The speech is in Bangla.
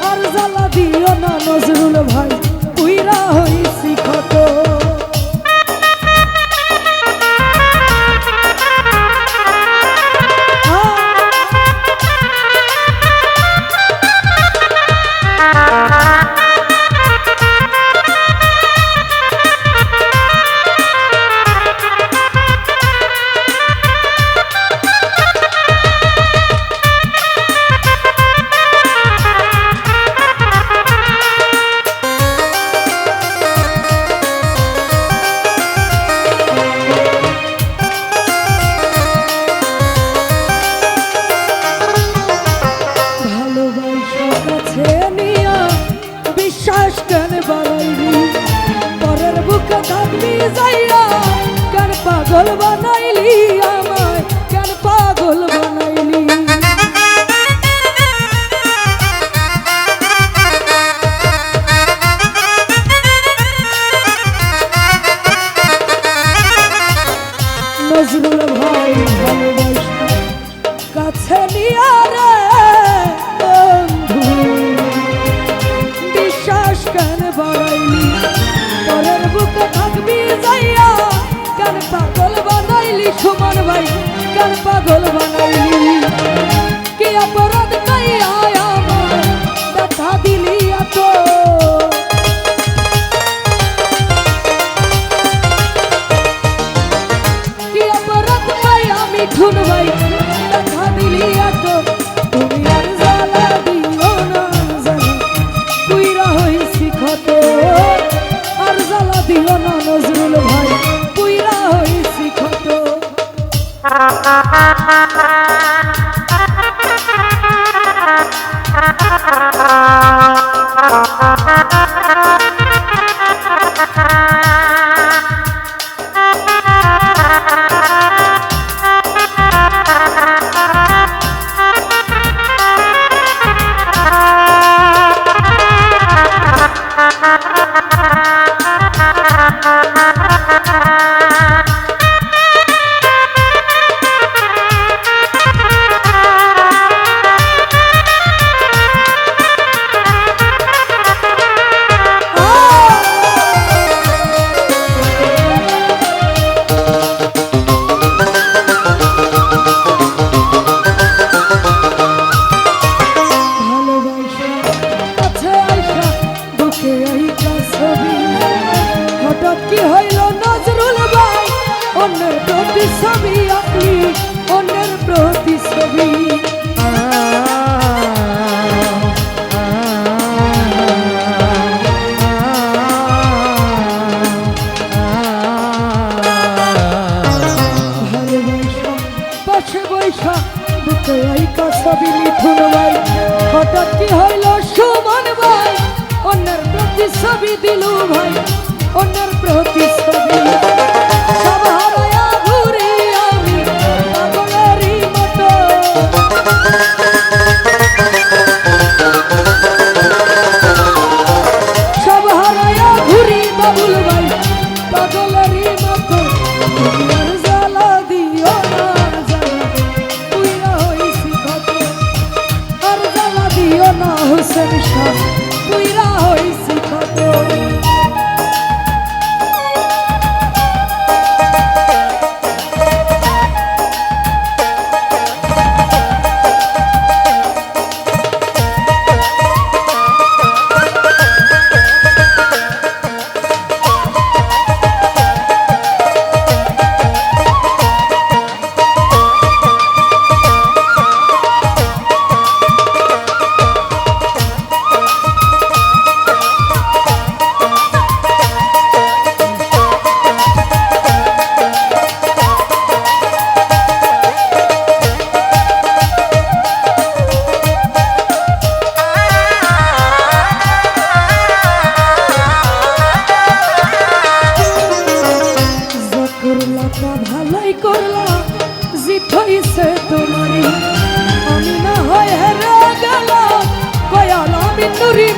আর জ্বালা দিও না নজরুল ভাই পুইরা হইছি ক্ষত। বিশ্বাস কেন বাড়াইলি পরের বুকে থাকবি যাইয়া কেন পাগল বানাইলি আমায় কেন পাগল বানাইলি নজরুল ভাই ভালোবাসা কাছে নিয়া রে কেন বাড়াইলি পরের বুকে থাকবি যাইয়া কেন পাগল বানাইলি সুমন ভাই কেন পাগল বানাইলি কি অপরাধ কইয়া আমার ব্যথা দিলি এত কি অপরাধ কইয়া মিঠুন ভাই ব্যথা দিলি এত তুমি আর জ্বালা দিও না আর জ্বালা দিও না নজরুল ভাই পুইরা হইছি ক্ষত। হঠাৎ কি হইল নজরুল ভাই অন্যের প্রতিছবি আপনি অন্যের প্রতিছবি ভালোবাসা পাশে বৈশা বুকে আইকা ছবি মিঠুন ভাই হঠাৎ কি হইল সুমন ভাই অন্যের প্রতিছবি দিলু ভাই অন্যের প্রতিছবি সব হারায়া ঘুরি আমি পাগলেরই মতো সব হারায়া ঘুরি বাবুল ভাই পাগলেরই মতো আর জ্বালা দিও না জ্বালা পুইরা হইছি ক্ষত আর জ্বালা দিও না হোসেন শাহ পুইরা হইছি ক্ষত। ভালাই করলা জিত হইছে তোমারি আমি না হয় হেরে গেল কয়াল আমি নুরি